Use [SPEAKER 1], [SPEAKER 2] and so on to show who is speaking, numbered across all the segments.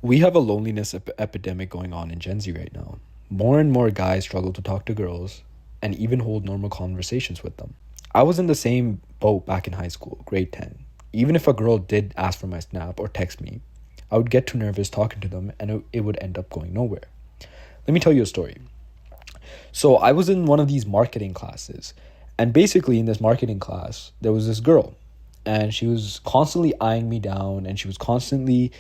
[SPEAKER 1] We have a loneliness epidemic going on in Gen Z right now. More and more guys struggle to talk to girls and even hold normal conversations with them. I was in the same boat back in high school, grade 10. Even if a girl did ask for my snap or text me, I would get too nervous talking to them and it would end up going nowhere. Let me tell you a story. So I was in one of these marketing classes, and basically in this marketing class, there was this girl, and she was constantly eyeing me down, and she was constantly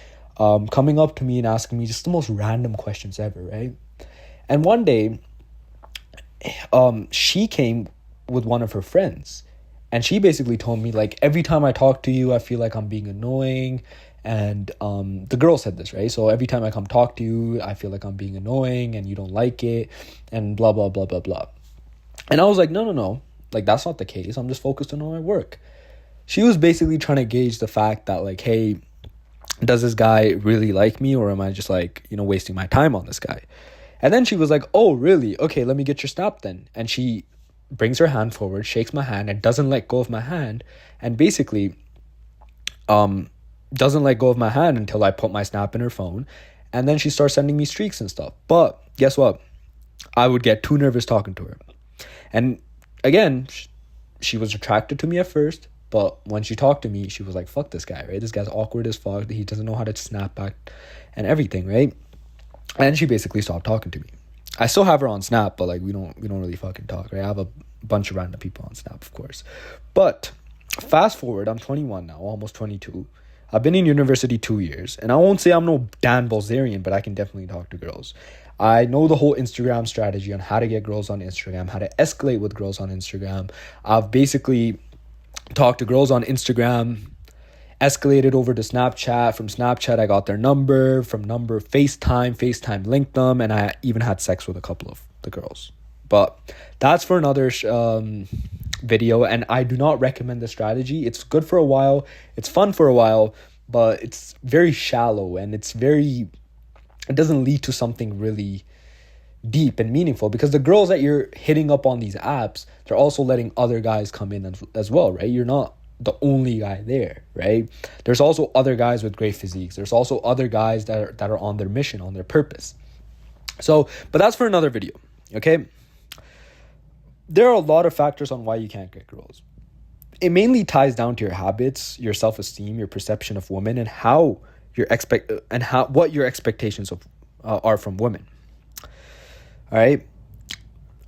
[SPEAKER 1] coming up to me and asking me just the most random questions ever, right? And one day, she came with one of her friends, and she basically told me, like, every time I talk to you, I feel like I'm being annoying. And the girl said this, right? So every time I come talk to you, I feel like I'm being annoying and you don't like it and blah, blah, blah, blah, blah. And I was like, no. Like, that's not the case. I'm just focused on my work. She was basically trying to gauge the fact that, like, hey, does this guy really like me, or am I just, like, wasting my time on this guy? And then she was like, oh, really? Okay, let me get your snap then. And she brings her hand forward, shakes my hand, and doesn't let go of my hand. And basically, doesn't let go of my hand until I put my snap in her phone. And then she starts sending me streaks and stuff. But guess what? I would get too nervous talking to her. And again, she was attracted to me at first. But when she talked to me, she was like, fuck this guy, right? This guy's awkward as fuck. He doesn't know how to snap back and everything, right? And she basically stopped talking to me. I still have her on Snap, but like we don't really fucking talk, right? I have a bunch of random people on Snap, of course. But fast forward, I'm 21 now, almost 22. I've been in university 2 years, and I won't say I'm no Dan Bilzerian, but I can definitely talk to girls. I know the whole Instagram strategy on how to get girls on Instagram, how to escalate with girls on Instagram. I've basically talked to girls on Instagram, escalated over to Snapchat. From Snapchat, I got their number. From number, FaceTime linked them, and I even had sex with a couple of the girls. But that's for another video, and I do not recommend the strategy. It's good for a while, it's fun for a while, but it's very shallow, and it doesn't lead to something really deep and meaningful, because the girls that you're hitting up on these apps, they're also letting other guys come in as well, right? You're not the only guy there, right? There's also other guys with great physiques. There's also other guys that are on their mission, on their purpose. So, but that's for another video, okay? There are a lot of factors on why you can't get girls. It mainly ties down to your habits, your self-esteem, your perception of women, and what your expectations are from women. All right.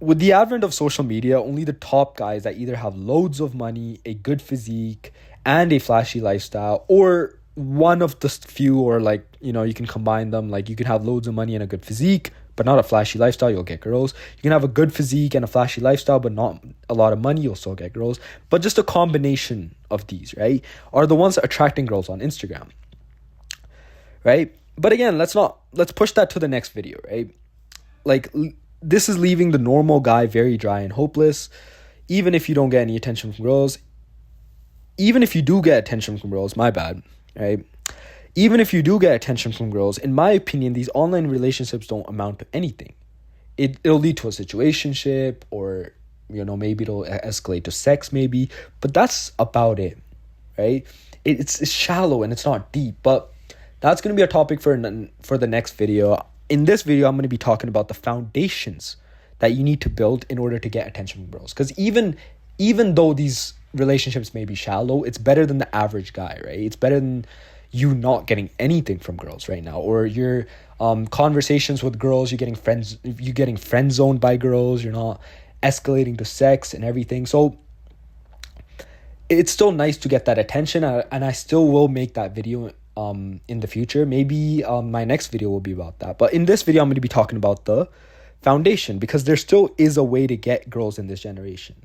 [SPEAKER 1] With the advent of social media, only the top guys that either have loads of money, a good physique, and a flashy lifestyle, or one of the few, or like, you can combine them. Like, you can have loads of money and a good physique, but not a flashy lifestyle, you'll get girls. You can have a good physique and a flashy lifestyle, but not a lot of money, you'll still get girls. But just a combination of these, right, are the ones that are attracting girls on Instagram, right? But again, let's push that to the next video, right? Like, this is leaving the normal guy very dry and hopeless. Even if you don't get any attention from girls, even if you do get attention from girls, my bad, right? Even if you do get attention from girls, in my opinion, these online relationships don't amount to anything. It'll lead to a situationship, or, maybe it'll escalate to sex maybe, but that's about it, right? It's shallow and it's not deep, but that's going to be a topic for the next video. In this video, I'm going to be talking about the foundations that you need to build in order to get attention from girls. Because even though these relationships may be shallow, it's better than the average guy, right? It's better than you not getting anything from girls right now, or your conversations with girls, you're getting friend zoned by girls, you're not escalating to sex and everything. So it's still nice to get that attention, and I still will make that video in the future. Maybe my next video will be about that. But in this video, I'm going to be talking about the foundation, because there still is a way to get girls in this generation,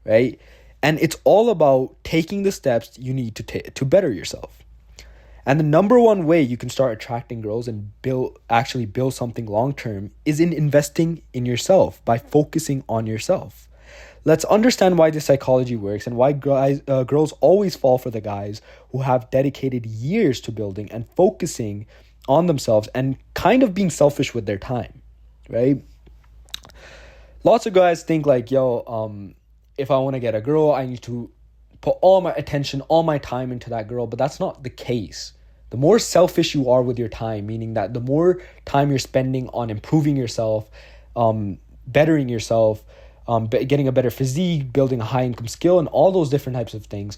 [SPEAKER 1] right? And it's all about taking the steps you need to better yourself. And the number one way you can start attracting girls and build something long-term is in investing in yourself, by focusing on yourself. Let's understand why this psychology works, and why girls always fall for the guys who have dedicated years to building and focusing on themselves and kind of being selfish with their time, right? Lots of guys think like, if I want to get a girl, I need to put all my attention, all my time into that girl. But that's not the case. The more selfish you are with your time, meaning that the more time you're spending on improving yourself, bettering yourself, getting a better physique, building a high income skill, and all those different types of things,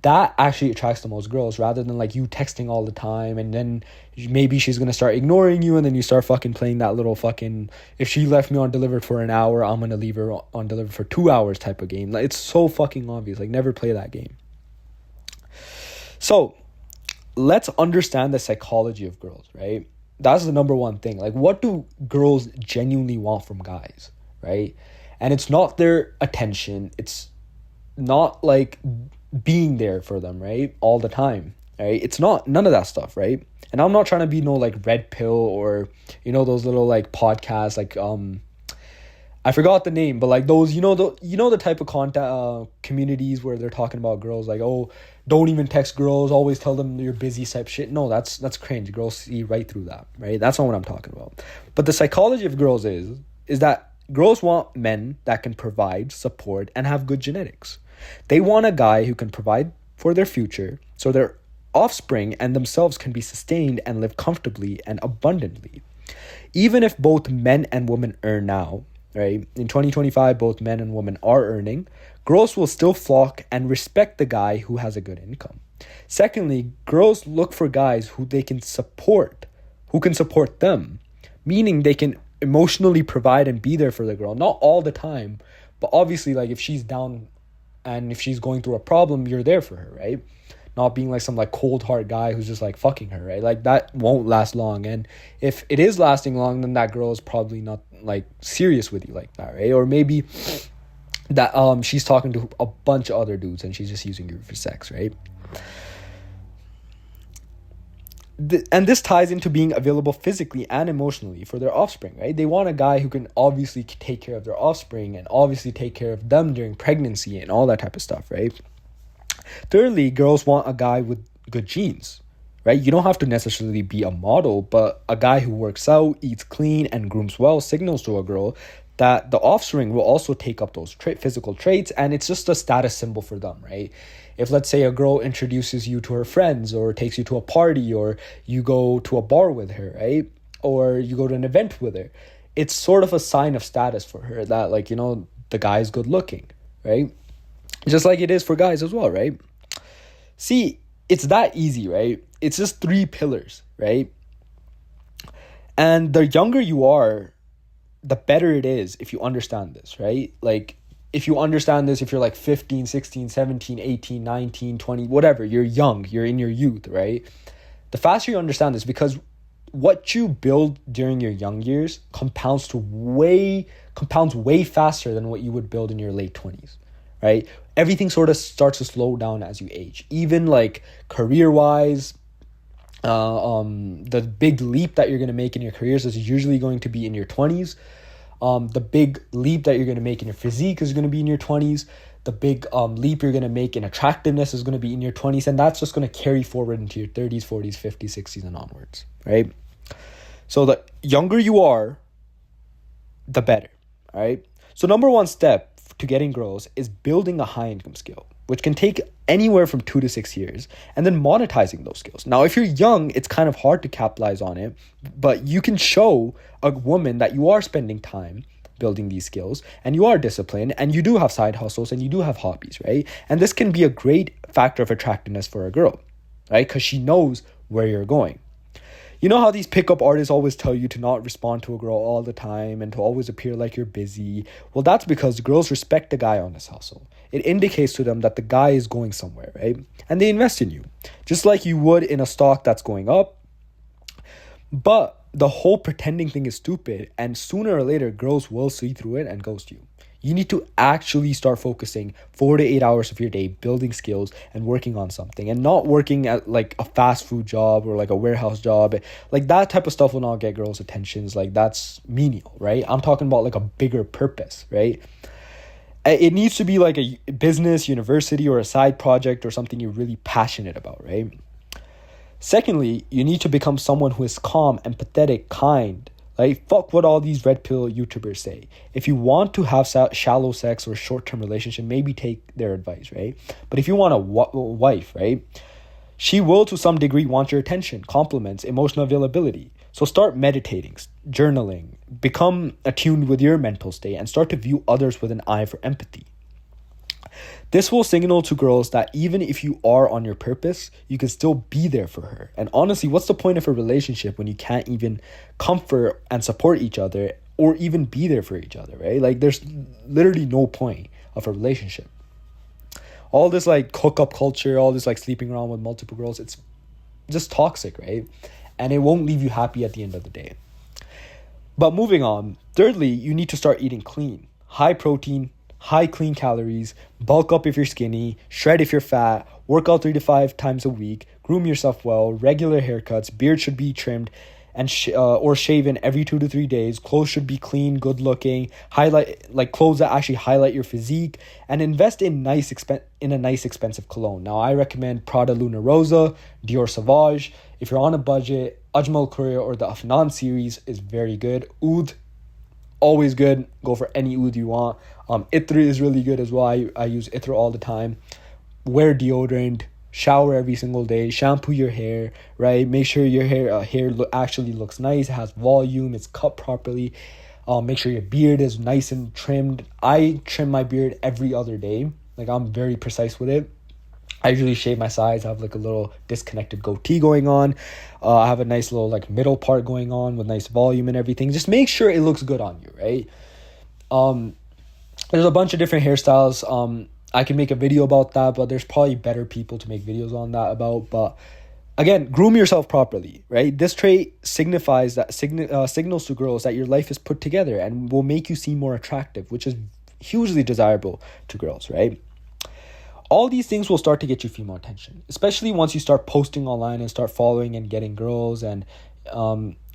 [SPEAKER 1] that actually attracts the most girls, rather than like you texting all the time and then maybe she's gonna start ignoring you and then you start fucking playing that little fucking, if she left me on delivered for an hour, I'm gonna leave her on delivered for 2 hours type of game. Like, it's so fucking obvious. Like, never play that game. So let's understand the psychology of girls, right? That's the number one thing. Like, what do girls genuinely want from guys, right? And it's not their attention. It's not like being there for them, right, all the time, right? It's not none of that stuff, right? And I'm not trying to be no like red pill or, you know, those little like podcasts like I forgot the name, but like those, the type of content communities where they're talking about girls like, oh, don't even text girls, always tell them you're busy type shit. No, that's cringe. Girls see right through that, right? That's not what I'm talking about. But the psychology of girls is that girls want men that can provide, support, and have good genetics. They want a guy who can provide for their future so their offspring and themselves can be sustained and live comfortably and abundantly. Even if both men and women earn now, right? In 2025, both men and women are earning. Girls will still flock and respect the guy who has a good income. Secondly, girls look for guys who can support them, meaning they can emotionally provide and be there for the girl. Not all the time, but obviously, like, if she's down and if she's going through a problem, you're there for her, right? Not being like some like cold hard guy who's just like fucking her, right? Like, that won't last long. And if it is lasting long, then that girl is probably not like serious with you like that, right? Or maybe that she's talking to a bunch of other dudes and she's just using you for sex, right? And this ties into being available physically and emotionally for their offspring, right? They want a guy who can obviously take care of their offspring and obviously take care of them during pregnancy and all that type of stuff, right? Thirdly, girls want a guy with good genes, right? You don't have to necessarily be a model, but a guy who works out, eats clean, and grooms well signals to a girl that the offspring will also take up those physical traits, and it's just a status symbol for them, right? If, let's say, a girl introduces you to her friends or takes you to a party or you go to a bar with her, right? Or you go to an event with her, it's sort of a sign of status for her that, like, the guy's good looking, right? Just like it is for guys as well, right? See, it's that easy, right? It's just 3 pillars, right? And the younger you are, the better it is if you understand this, right? Like, if you understand this, if you're like 15, 16, 17, 18, 19, 20, whatever, you're young, you're in your youth, right? The faster you understand this, because what you build during your young years compounds way faster than what you would build in your late 20s, right? Everything sort of starts to slow down as you age, even like career-wise. The big leap that you're going to make in your careers is usually going to be in your 20s. The big leap that you're going to make in your physique is going to be in your 20s. The big leap you're going to make in attractiveness is going to be in your 20s. And that's just going to carry forward into your 30s, 40s, 50s, 60s, and onwards, right? So the younger you are, the better, all right? So number one step to getting girls is building a high income skill, which can take anywhere from 2 to 6 years, and then monetizing those skills. Now, if you're young, it's kind of hard to capitalize on it, but you can show a woman that you are spending time building these skills and you are disciplined and you do have side hustles and you do have hobbies, right? And this can be a great factor of attractiveness for a girl, right? Because she knows where you're going. You know how these pickup artists always tell you to not respond to a girl all the time and to always appear like you're busy? Well, that's because girls respect the guy on his hustle. It indicates to them that the guy is going somewhere, right? And they invest in you, just like you would in a stock that's going up. But the whole pretending thing is stupid, and sooner or later, girls will see through it and ghost you. You need to actually start focusing 4 to 8 hours of your day building skills and working on something, and not working at like a fast food job or like a warehouse job. Like, that type of stuff will not get girls' attentions. Like, that's menial, right? I'm talking about like a bigger purpose, right? It needs to be like a business, university, or a side project or something you're really passionate about, right? Secondly, you need to become someone who is calm, empathetic, kind. Like, fuck what all these red pill YouTubers say. If you want to have shallow sex or short-term relationship, maybe take their advice, right? But if you want a wife, right, She will, to some degree, want your attention, compliments, emotional availability. So start meditating, journaling, become attuned with your mental state, and start to view others with an eye for empathy. This will signal to girls that even if you are on your purpose, you can still be there for her. And honestly, what's the point of a relationship when you can't even comfort and support each other or even be there for each other, right? Like, there's literally no point of a relationship. All this like hookup culture, all this like sleeping around with multiple girls, it's just toxic, right? And it won't leave you happy at the end of the day. But moving on, thirdly, you need to start eating clean, high protein, high clean calories, bulk up if you're skinny, shred if you're fat, work out 3 to 5 times a week, groom yourself well, regular haircuts, beard should be trimmed and or shaven every 2 to 3 days, clothes should be clean, good looking, highlight like clothes that actually highlight your physique, and invest in a nice expensive cologne. Now I recommend Prada Luna Rosa, Dior Sauvage. If you're on a budget, Ajmal Korea or the Afnan series is very good. Oud, always good. Go for any oud you want. Itr is really good as well. I use Itr all the time. Wear deodorant. Shower every single day. Shampoo your hair, right? Make sure your hair actually looks nice. It has volume. It's cut properly. Make sure your beard is nice and trimmed. I trim my beard every other day. Like, I'm very precise with it. I usually shave my sides. I have like a little disconnected goatee going on. I have a nice little like middle part going on with nice volume and everything. Just make sure it looks good on you, right? There's a bunch of different hairstyles. I can make a video about that, but there's probably better people to make videos on that about. But again, groom yourself properly, right? This trait signifies that signals to girls that your life is put together and will make you seem more attractive, which is hugely desirable to girls, right? All these things will start to get you female attention, especially once you start posting online and start following and getting girls. And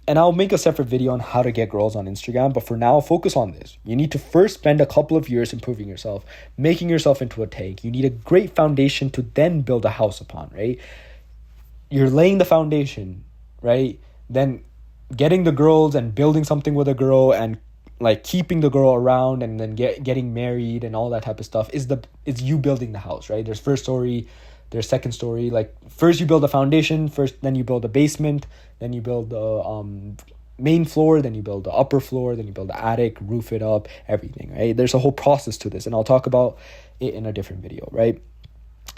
[SPEAKER 1] I'll make a separate video on how to get girls on Instagram. But for now, focus on this. You need to first spend a couple of years improving yourself, making yourself into a tank. You need a great foundation to then build a house upon, right? You're laying the foundation, right? Then getting the girls and building something with a girl and like keeping the girl around and then getting married and all that type of stuff is you building the house, right? There's first story, there's second story. Like, first you build a foundation, then you build a basement, then you build the main floor, then you build the upper floor, then you build the attic, roof it up, everything, right? There's a whole process to this, and I'll talk about it in a different video, right?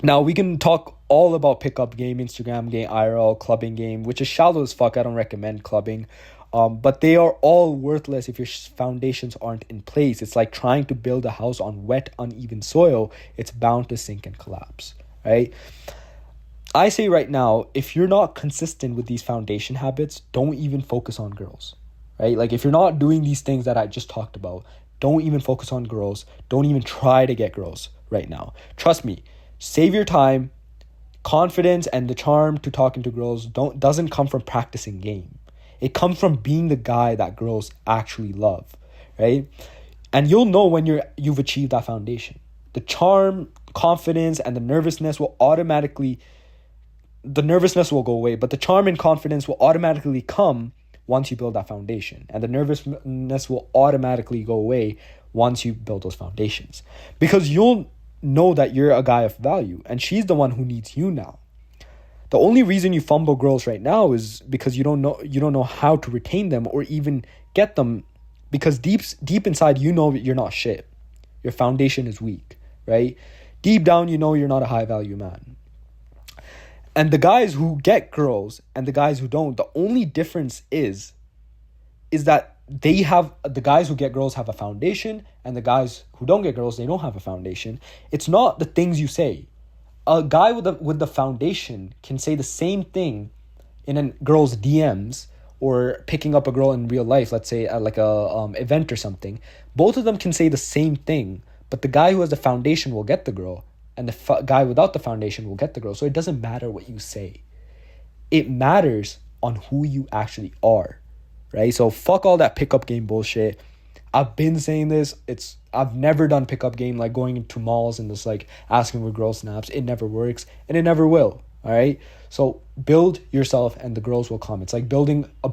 [SPEAKER 1] Now, we can talk all about pickup game, Instagram game, IRL, clubbing game, which is shallow as fuck. I don't recommend clubbing. But they are all worthless if your foundations aren't in place. It's like trying to build a house on wet, uneven soil. It's bound to sink and collapse, right? I say right now, if you're not consistent with these foundation habits, don't even focus on girls, right? Like, if you're not doing these things that I just talked about, don't even focus on girls. Don't even try to get girls right now. Trust me, save your time. Confidence and the charm to talking to girls doesn't come from practicing game. It comes from being the guy that girls actually love, right? And you'll know when you've achieved that foundation. The charm, confidence, and the nervousness will go away, but the charm and confidence will automatically come once you build that foundation. And the nervousness will automatically go away once you build those foundations. Because you'll know that you're a guy of value, and she's the one who needs you now. The only reason you fumble girls right now is because you don't know how to retain them or even get them, because deep inside you know you're not shit. Your foundation is weak, right? Deep down you know you're not a high value man. And the guys who get girls and the guys who don't, the only difference is that the guys who get girls have a foundation, and the guys who don't get girls, they don't have a foundation. It's not the things you say. A guy with the foundation can say the same thing in a girl's DMs or picking up a girl in real life, let's say at like a event or something. Both of them can say the same thing, but the guy who has the foundation will get the girl, and the guy without the foundation will get the girl. So it doesn't matter what you say. It matters on who you actually are, right? So fuck all that pickup game bullshit. I've been saying this. I've never done pickup game, like going into malls and just like asking for girl snaps. It never works, and it never will. All right. So build yourself, and the girls will come. It's like building a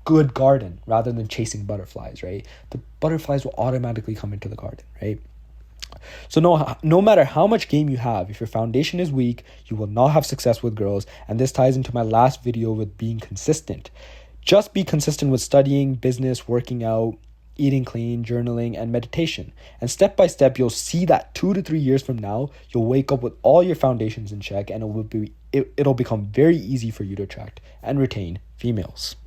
[SPEAKER 1] good garden rather than chasing butterflies, right? The butterflies will automatically come into the garden, right? So no matter how much game you have, if your foundation is weak, you will not have success with girls. And this ties into my last video with being consistent. Just be consistent with studying, business, working out, eating clean, journaling, and meditation. And step by step, you'll see that 2 to 3 years from now, you'll wake up with all your foundations in check, and it'll become very easy for you to attract and retain females.